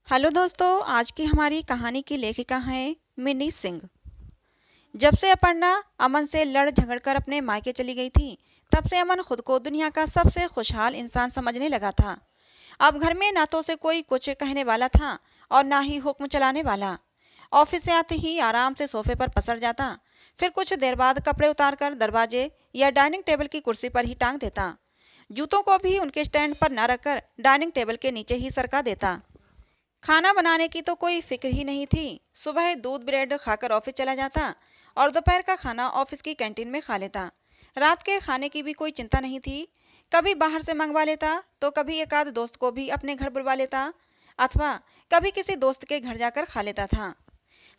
Hello दोस्तों, आज की हमारी कहानी की लेखिका हैं मिनी सिंह। जब से अपर्णा अमन से लड़ झगड़ कर अपने मायके चली गई थी, तब से अमन खुद को दुनिया का सबसे खुशहाल इंसान समझने लगा था। अब घर में ना तो उसे कोई कुछ कहने वाला था और ना ही हुक्म चलाने वाला। ऑफिस से आते ही आराम से सोफे पर पसर जाता, फिर कुछ देर बाद कपड़े उतारकर दरवाजे या डाइनिंग टेबल की कुर्सी पर ही टांग देता। जूतों को भी उनके स्टैंड पर न रखकर डाइनिंग टेबल के नीचे ही सरका देता। खाना बनाने की तो कोई फिक्र ही नहीं थी। सुबह दूध ब्रेड खाकर ऑफिस चला जाता और दोपहर का खाना ऑफिस की कैंटीन में खा लेता। रात के खाने की भी कोई चिंता नहीं थी। कभी बाहर से मंगवा लेता तो कभी एक आध दोस्त को भी अपने घर बुलवा लेता, अथवा कभी किसी दोस्त के घर जाकर खा लेता था।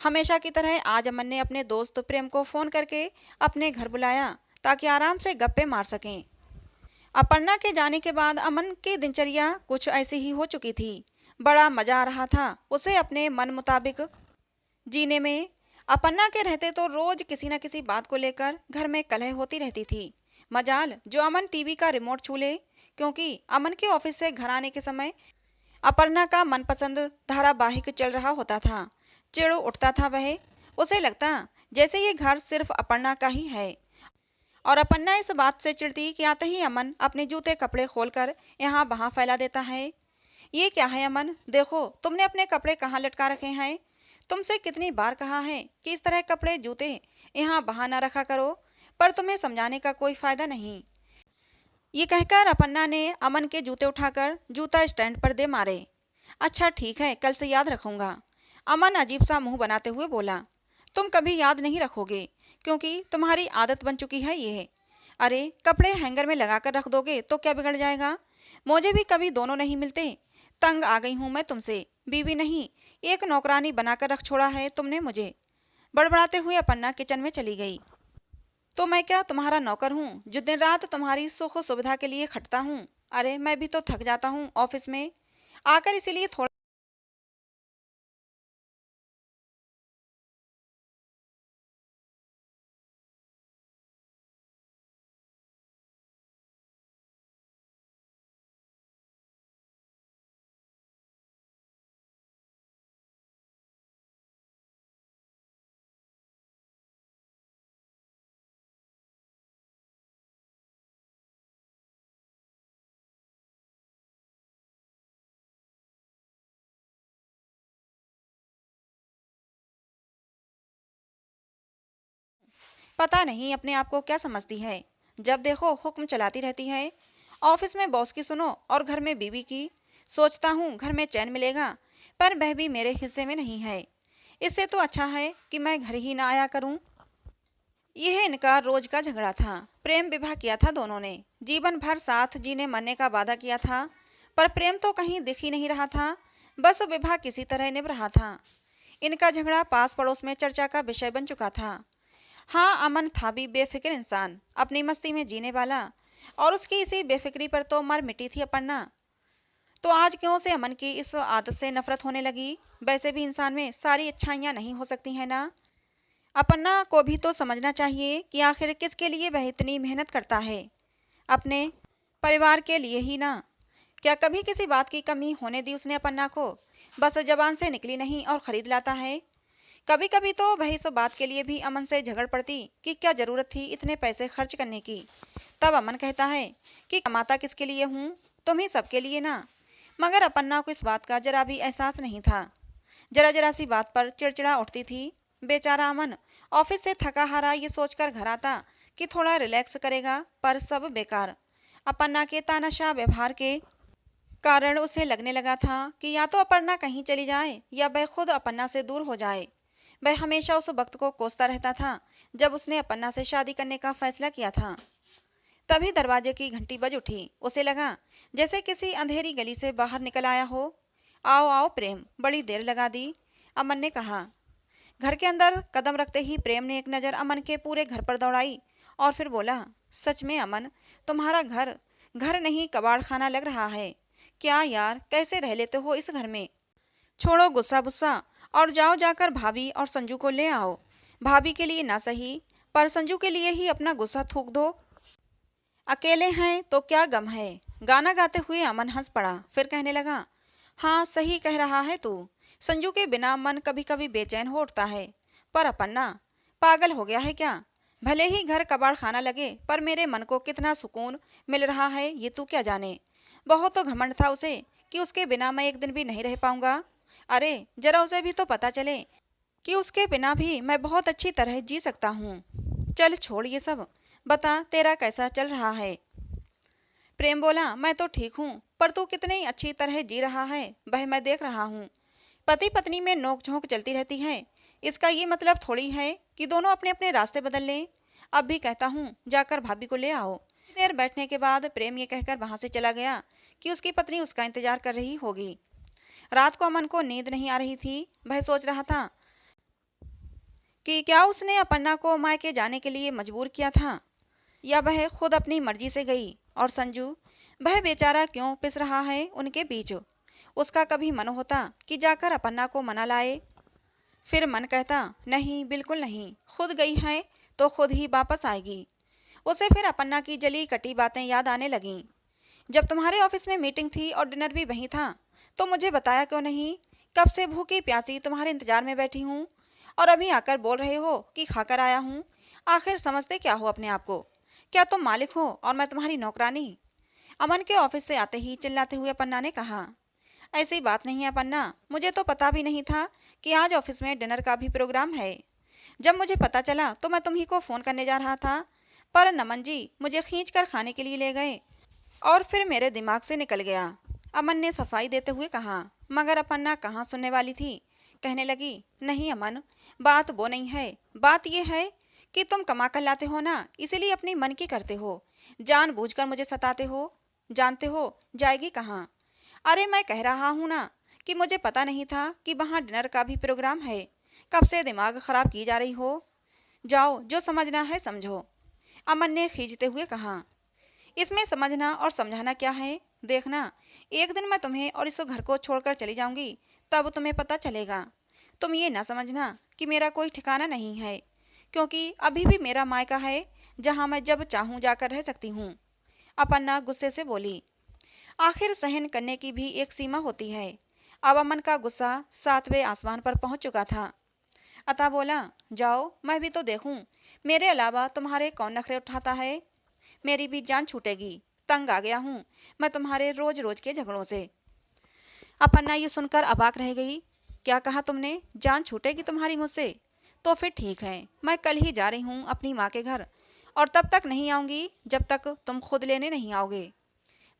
हमेशा की तरह आज अमन ने अपने दोस्त प्रेम को फोन करके अपने घर बुलाया ताकि आराम से गप्पे मार सकें। अपर्णा के जाने के बाद अमन की दिनचर्या कुछ ऐसी ही हो चुकी थी। बड़ा मजा आ रहा था उसे अपने मन मुताबिक जीने में। अपर्णा के रहते तो रोज किसी न किसी बात को लेकर घर में कलह होती रहती थी। मजाल जो अमन टीवी का रिमोट छू ले, क्योंकि अमन के ऑफिस से घर आने के समय अपर्णा का मनपसंद धारावाहिक चल रहा होता था। चिड़ उठता था वह। उसे लगता जैसे ये घर सिर्फ अपर्णा का ही है, और अपर्णा इस बात से चिढ़ती कि आते ही अमन अपने जूते कपड़े खोलकर यहाँ वहाँ फैला देता है। ये क्या है अमन, देखो तुमने अपने कपड़े कहाँ लटका रखे हैं। तुमसे कितनी बार कहा है कि इस तरह कपड़े जूते यहाँ वहाँ न रखा करो, पर तुम्हें समझाने का कोई फायदा नहीं। ये कहकर अपर्णा ने अमन के जूते उठाकर जूता स्टैंड पर दे मारे। अच्छा ठीक है, कल से याद रखूंगा। अमन अजीब सा मुंह बनाते हुए बोला। तुम कभी याद नहीं रखोगे, क्योंकि तुम्हारी आदत बन चुकी है ये। अरे कपड़े हैंगर में लगाकर रख दोगे तो क्या बिगड़ जाएगा। मुझे भी कभी दोनों नहीं मिलते। तंग आ गई हूं मैं तुमसे। बीवी नहीं, एक नौकरानी बनाकर रख छोड़ा है तुमने मुझे। बड़बड़ाते हुए अपर्णा किचन में चली गई। तो मैं क्या तुम्हारा नौकर हूँ जो दिन रात तुम्हारी सुख सुविधा के लिए खटता हूँ। अरे मैं भी तो थक जाता हूँ ऑफिस में आकर, इसीलिए थोड़ा। पता नहीं अपने आप को क्या समझती है, जब देखो हुक्म चलाती रहती है। ऑफिस में बॉस की सुनो और घर में बीवी की। सोचता हूँ घर में चैन मिलेगा, पर वह भी मेरे हिस्से में नहीं है। इससे तो अच्छा है कि मैं घर ही ना आया करूँ। यह इनका रोज का झगड़ा था। प्रेम विवाह किया था दोनों ने, जीवन भर साथ जीने मरने का वादा किया था, पर प्रेम तो कहीं दिख ही नहीं रहा था। बस विवाह किसी तरह निभ रहा था। इनका झगड़ा पास पड़ोस में चर्चा का विषय बन चुका था। हाँ, अमन था भी बेफिक्र इंसान, अपनी मस्ती में जीने वाला, और उसकी इसी बेफिक्री पर तो मर मिटी थी अपर्णा। तो आज क्यों से अमन की इस आदत से नफरत होने लगी। वैसे भी इंसान में सारी अच्छाइयाँ नहीं हो सकती हैं ना। अपर्णा को भी तो समझना चाहिए कि आखिर किसके लिए वह इतनी मेहनत करता है। अपने परिवार के लिए ही ना। क्या कभी किसी बात की कमी होने दी उसने अपर्णा को। बस जबान से निकली नहीं और खरीद लाता है। कभी कभी तो वह इस बात के लिए भी अमन से झगड़ पड़ती कि क्या जरूरत थी इतने पैसे खर्च करने की। तब अमन कहता है कि कमाता किसके लिए हूँ, तुम ही सबके लिए ना। मगर अपर्णा को इस बात का जरा भी एहसास नहीं था। जरा जरा सी बात पर चिड़चिड़ा उठती थी। बेचारा अमन ऑफिस से थका हारा ये सोचकर घर आता कि थोड़ा रिलैक्स करेगा, पर सब बेकार। अपर्णा के तानाशाह व्यवहार के कारण उसे लगने लगा था कि या तो अपर्णा कहीं चली जाए या वह खुद अपर्णा से दूर हो जाए। वह हमेशा उस वक्त को कोसता रहता था जब उसने अपर्णा से शादी करने का फैसला किया था। तभी दरवाजे की घंटी बज उठी। उसे लगा जैसे किसी अंधेरी गली से बाहर निकल आया हो। आओ आओ प्रेम, बड़ी देर लगा दी, अमन ने कहा। घर के अंदर कदम रखते ही प्रेम ने एक नज़र अमन के पूरे घर पर दौड़ाई और फिर बोला, सच में अमन, तुम्हारा घर घर नहीं कबाड़ खाना लग रहा है। क्या यार, कैसे रह लेते हो इस घर में। छोड़ो गुस्सा गुस्सा और जाओ जाकर भाभी और संजू को ले आओ। भाभी के लिए ना सही, पर संजू के लिए ही अपना गुस्सा थूक दो। अकेले हैं तो क्या गम है। गाना गाते हुए अमन हंस पड़ा, फिर कहने लगा, हाँ, सही कह रहा है तू। संजू के बिना मन कभी कभी बेचैन हो उठता है। पर अपन्ना पागल हो गया है क्या? भले ही घर कबाड़ खाना लगे, पर मेरे मन को कितना सुकून मिल रहा है ये तू क्या जाने। बहुत तो घमंड था उसे कि उसके बिना मैं एक दिन भी नहीं रह पाऊंगा। अरे जरा उसे भी तो पता चले कि उसके बिना भी मैं बहुत अच्छी तरह जी सकता हूँ। चल छोड़ ये सब, बता तेरा कैसा चल रहा है। प्रेम बोला, मैं तो ठीक हूँ, पर तू कितनी अच्छी तरह जी रहा है वह मैं देख रहा हूँ। पति पत्नी में नोक झोंक चलती रहती है, इसका ये मतलब थोड़ी है कि दोनों अपने अपने रास्ते बदल लें। अब भी कहता हूँ जाकर भाभी को ले आओ। देर बैठने के बाद प्रेम ये कहकर वहां से चला गया कि उसकी पत्नी उसका इंतजार कर रही होगी। रात को अमन को नींद नहीं आ रही थी। वह सोच रहा था कि क्या उसने अपन्ना को मायके जाने के लिए मजबूर किया था, या वह खुद अपनी मर्जी से गई। और संजू, वह बेचारा क्यों पिस रहा है उनके बीच। उसका कभी मन होता कि जाकर अपन्ना को मना लाए, फिर मन कहता नहीं, बिल्कुल नहीं, खुद गई है तो खुद ही वापस आएगी। उसे फिर अपन्ना की जली कटी बातें याद आने लगीं। जब तुम्हारे ऑफिस में मीटिंग थी और डिनर भी वहीं था, तो मुझे बताया क्यों नहीं? कब से भूखी प्यासी तुम्हारे इंतजार में बैठी हूँ, और अभी आकर बोल रहे हो कि खाकर आया हूँ। आखिर समझते क्या हो अपने आप को? क्या तुम मालिक हो और मैं तुम्हारी नौकरानी? अमन के ऑफिस से आते ही चिल्लाते हुए पन्ना ने कहा। ऐसी बात नहीं है पन्ना, मुझे तो पता भी नहीं था कि आज ऑफिस में डिनर का भी प्रोग्राम है। जब मुझे पता चला तो मैं तुम्ही को फ़ोन करने जा रहा था, पर नमन जी मुझे खींच कर खाने के लिए ले गए और फिर मेरे दिमाग से निकल गया। अमन ने सफाई देते हुए कहा। मगर अपन्ना कहाँ सुनने वाली थी। कहने लगी, नहीं अमन, बात वो नहीं है। बात यह है कि तुम कमा कर लाते हो ना, इसीलिए अपनी मन की करते हो। जानबूझकर मुझे सताते हो। जानते हो जाएगी कहाँ? अरे मैं कह रहा हूँ ना कि मुझे पता नहीं था कि वहाँ डिनर का भी प्रोग्राम है। कब से दिमाग खराब की जा रही हो। जाओ, जो समझना है समझो। अमन ने खींचते हुए कहा। इसमें समझना और समझाना क्या है? देखना, एक दिन मैं तुम्हें और इस घर को छोड़कर चली जाऊंगी, तब तुम्हें पता चलेगा। तुम ये ना समझना कि मेरा कोई ठिकाना नहीं है, क्योंकि अभी भी मेरा मायका है जहाँ मैं जब चाहूँ जाकर रह सकती हूँ। अपन्ना गुस्से से बोली। आखिर सहन करने की भी एक सीमा होती है। अब अमन का गुस्सा 7वें आसमान पर पहुंच चुका था। अतः बोला, जाओ, मैं भी तो देखूं मेरे अलावा तुम्हारे कौन नखरे उठाता है। मेरी भी जान छूटेगी। तंग आ गया हूँ मैं तुम्हारे रोज रोज के झगड़ों से। अपन्ना ये सुनकर अबाक रह गई। क्या कहा तुमने? जान छूटेगी तुम्हारी मुझसे? तो फिर ठीक है, मैं कल ही जा रही हूँ अपनी माँ के घर, और तब तक नहीं आऊँगी जब तक तुम खुद लेने नहीं आओगे।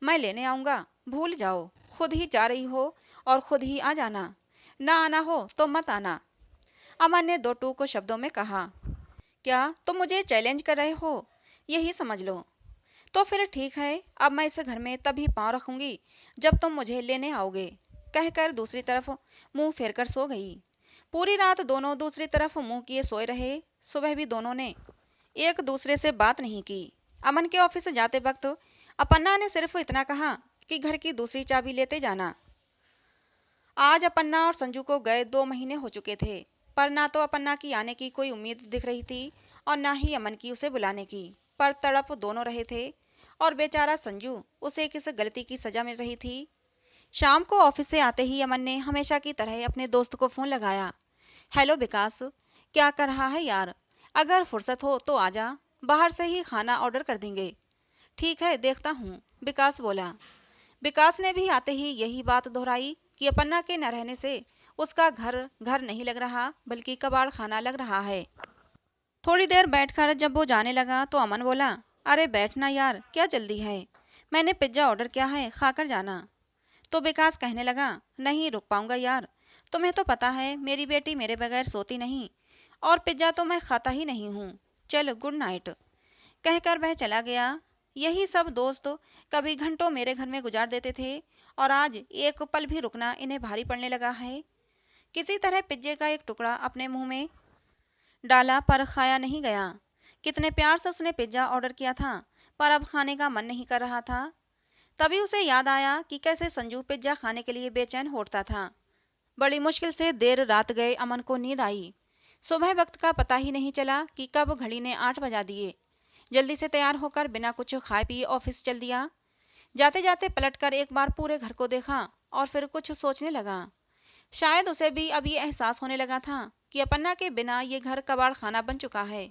मैं लेने आऊँगा, भूल जाओ। खुद ही जा रही हो और खुद ही आ जाना। ना आना हो तो मत आना। अमन ने दो टूक शब्दों में कहा। क्या तुम मुझे चैलेंज कर रहे हो? यही समझ लो। तो फिर ठीक है, अब मैं इस घर में तभी पाँव रखूंगी जब तुम मुझे लेने आओगे। कहकर दूसरी तरफ मुंह फेर कर सो गई। पूरी रात दोनों दूसरी तरफ मुंह किए सोए रहे। सुबह भी दोनों ने एक दूसरे से बात नहीं की। अमन के ऑफिस जाते वक्त अपन्ना ने सिर्फ इतना कहा कि घर की दूसरी चाबी लेते जाना। आज अपन्ना और संजू को गए 2 महीने हो चुके थे, पर ना तो अपन्ना की आने की कोई उम्मीद दिख रही थी और ना ही अमन की उसे बुलाने की। पर तड़प दोनों रहे थे, और बेचारा संजू, उसे किस गलती की सजा मिल रही थी। शाम को ऑफिस से आते ही अमन ने हमेशा की तरह अपने दोस्त को फ़ोन लगाया। हेलो विकास, क्या कर रहा है यार? अगर फुर्सत हो तो आजा, बाहर से ही खाना ऑर्डर कर देंगे। ठीक है, देखता हूँ, विकास बोला। विकास ने भी आते ही यही बात दोहराई कि अपन्ना के न रहने से उसका घर घर नहीं लग रहा, बल्कि कबाड़ खाना लग रहा है। थोड़ी देर बैठकर जब वो जाने लगा तो अमन बोला, अरे बैठना यार, क्या जल्दी है? मैंने पिज्ज़ा ऑर्डर किया है, खाकर जाना। तो विकास कहने लगा, नहीं रुक पाऊंगा यार, तुम्हें तो पता है मेरी बेटी मेरे बगैर सोती नहीं, और पिज्ज़ा तो मैं खाता ही नहीं हूँ। चल, गुड नाइट। कहकर वह चला गया। यही सब दोस्त कभी घंटों मेरे घर में गुजार देते थे, और आज एक पल भी रुकना इन्हें भारी पड़ने लगा है। किसी तरह पिज्जे का एक टुकड़ा अपने मुंह में डाला, पर खाया नहीं गया। कितने प्यार से उसने पिज्ज़ा ऑर्डर किया था, पर अब खाने का मन नहीं कर रहा था। तभी उसे याद आया कि कैसे संजू पिज्ज़ा खाने के लिए बेचैन हो उठता था। बड़ी मुश्किल से देर रात गए अमन को नींद आई। सुबह वक्त का पता ही नहीं चला कि कब घड़ी ने 8 बजा दिए। जल्दी से तैयार होकर बिना कुछ खाए पिए ऑफिस चल दिया। जाते जाते पलटकर एक बार पूरे घर को देखा और फिर कुछ सोचने लगा। शायद उसे भी अब ये एहसास होने लगा था कि अपन्ना के बिना ये घर कबाड़ खाना बन चुका है।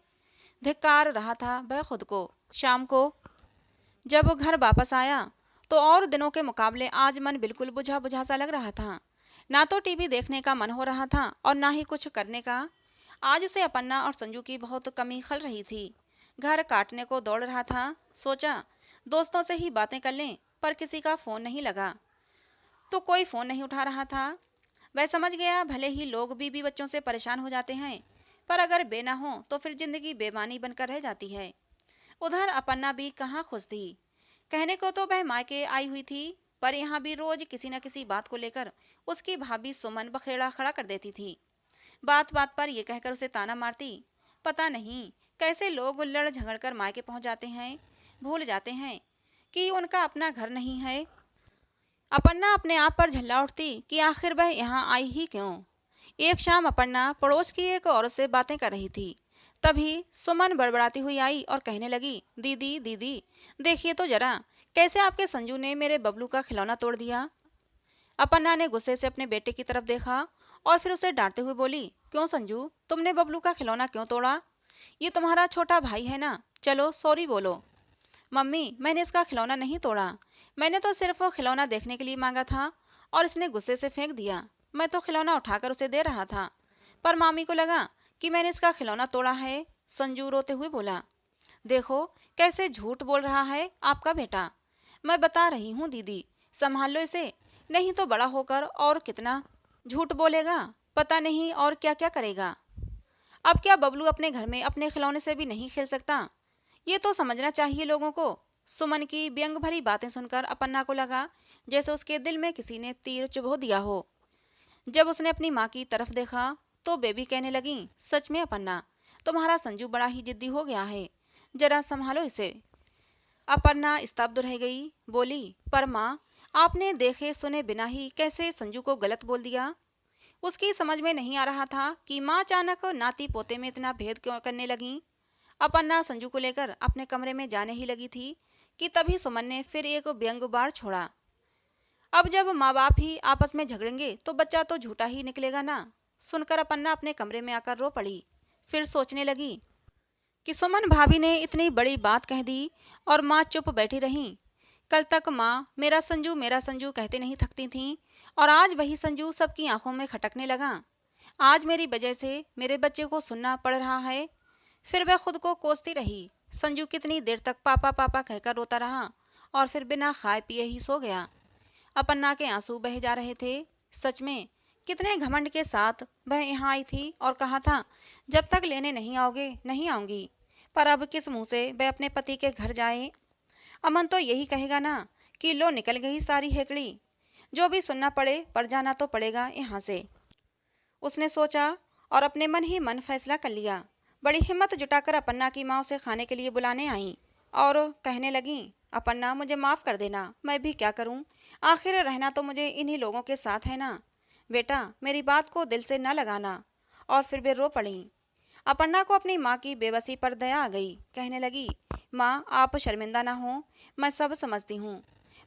धिक्कार रहा था वह खुद को। शाम को जब वो घर वापस आया तो और दिनों के मुकाबले आज मन बिल्कुल बुझा बुझा सा लग रहा था। ना तो टीवी देखने का मन हो रहा था और ना ही कुछ करने का। आज उसे अपन्ना और संजू की बहुत कमी खल रही थी। घर काटने को दौड़ रहा था। सोचा दोस्तों से ही बातें कर लें, पर किसी का फोन नहीं लगा तो कोई फोन नहीं उठा रहा था। वह समझ गया भले ही लोग बीवी बच्चों से परेशान हो जाते हैं, पर अगर बे ना हो तो फिर जिंदगी बेमानी बनकर रह जाती है। उधर अपन्ना भी कहाँ खुश थी। कहने को तो वह मायके आई हुई थी, पर यहाँ भी रोज किसी न किसी बात को लेकर उसकी भाभी सुमन बखेड़ा खड़ा कर देती थी। बात बात पर यह कहकर उसे ताना मारती। पता नहीं कैसे लोग लड़ झगड़ कर मायके पहुंच जाते हैं, भूल जाते हैं कि उनका अपना घर नहीं है। अपन्ना अपने आप पर झल्ला उठती कि आखिर वह यहाँ आई ही क्यों। एक शाम अपन्ना पड़ोस की एक औरत से बातें कर रही थी। तभी सुमन बड़बड़ाती हुई आई और कहने लगी, दीदी दीदी, देखिए तो जरा कैसे आपके संजू ने मेरे बबलू का खिलौना तोड़ दिया। अपन्ना ने गुस्से से अपने बेटे की तरफ देखा और फिर उसे डांटते हुए बोली, क्यों संजू, तुमने बबलू का खिलौना क्यों तोड़ा? ये तुम्हारा छोटा भाई है ना, चलो सॉरी बोलो। मम्मी, मैंने इसका खिलौना नहीं तोड़ा। मैंने तो सिर्फ वो खिलौना देखने के लिए मांगा था और इसने गुस्से से फेंक दिया। मैं तो खिलौना उठाकर उसे दे रहा था, पर मामी को लगा कि मैंने इसका खिलौना तोड़ा है। संजू रोते हुए बोला, देखो कैसे झूठ बोल रहा है आपका बेटा। मैं बता रही हूँ दीदी, संभाल लो इसे, नहीं तो बड़ा होकर और कितना झूठ बोलेगा, पता नहीं और क्या क्या करेगा। अब क्या बबलू अपने घर में अपने खिलौने से भी नहीं खेल सकता? ये तो समझना चाहिए लोगों को। सुमन की व्यंग भरी बातें सुनकर अपन्ना को लगा जैसे उसके दिल में किसी ने तीर चुभो दिया हो। जब उसने अपनी माँ की तरफ देखा तो बेबी कहने लगी, सच में अपन्ना, तुम्हारा संजू बड़ा ही जिद्दी हो गया है, जरा संभालो इसे। अपन्ना स्तब्ध रह गई, बोली, पर माँ, आपने देखे सुने बिना ही कैसे संजू को गलत बोल दिया? उसकी समझ में नहीं आ रहा था कि माँ अचानक नाती पोते में इतना भेद क्यों करने लगी। अपन्ना संजू को लेकर अपने कमरे में जाने ही लगी थी कि तभी सुमन ने फिर एक व्यंग बार छोड़ा। अब जब माँ बाप ही आपस में झगड़ेंगे तो बच्चा तो झूठा ही निकलेगा ना। सुनकर अपन्ना अपने कमरे में आकर रो पड़ी। फिर सोचने लगी कि सुमन भाभी ने इतनी बड़ी बात कह दी और माँ चुप बैठी रही। कल तक माँ मेरा संजू कहते नहीं थकती थीं, और आज वही संजू सबकी आंखों में खटकने लगा। आज मेरी वजह से मेरे बच्चे को सुनना पड़ रहा है। फिर वह खुद को कोसती रही। संजू कितनी देर तक पापा पापा कहकर रोता रहा और फिर बिना खाए पिए ही सो गया। अपन्ना के आंसू बह जा रहे थे। सच में कितने घमंड के साथ वह यहाँ आई थी और कहा था, जब तक लेने नहीं आओगे नहीं आऊंगी। पर अब किस मुंह से वह अपने पति के घर जाए? अमन तो यही कहेगा ना कि लो निकल गई सारी हेकड़ी। जो भी सुनना पड़े पर जाना तो पड़ेगा यहाँ से, उसने सोचा और अपने मन ही मन फैसला कर लिया। बड़ी हिम्मत जुटाकर अपन्ना की माँ उसे खाने के लिए बुलाने आई और कहने लगी, अपन्ना मुझे माफ़ कर देना, मैं भी क्या करूँ, आखिर रहना तो मुझे इन्हीं लोगों के साथ है ना। बेटा मेरी बात को दिल से न लगाना। और फिर वे रो पड़ी। अपन्ना को अपनी माँ की बेबसी पर दया आ गई। कहने लगी, माँ आप शर्मिंदा ना हो, मैं सब समझती हूँ,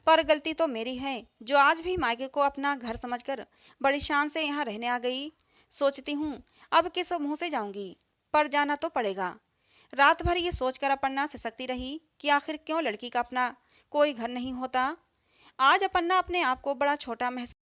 पर गलती तो मेरी है जो आज भी मायके को अपना घर समझकर बड़ी शान से यहाँ रहने आ गई। सोचती हूँ अब किस मुंह से जाऊंगी, पर जाना तो पड़ेगा। रात भर ये सोचकर अपन्ना सिसकती रही कि आखिर क्यों लड़की का अपना कोई घर नहीं होता। आज अपन्ना अपने आप को बड़ा छोटा महसूस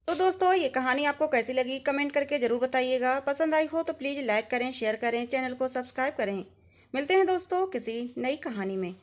तो दोस्तों ये कहानी आपको कैसी लगी कमेंट करके ज़रूर बताइएगा। पसंद आई हो तो प्लीज़ लाइक करें, शेयर करें, चैनल को सब्सक्राइब करें। मिलते हैं दोस्तों किसी नई कहानी में।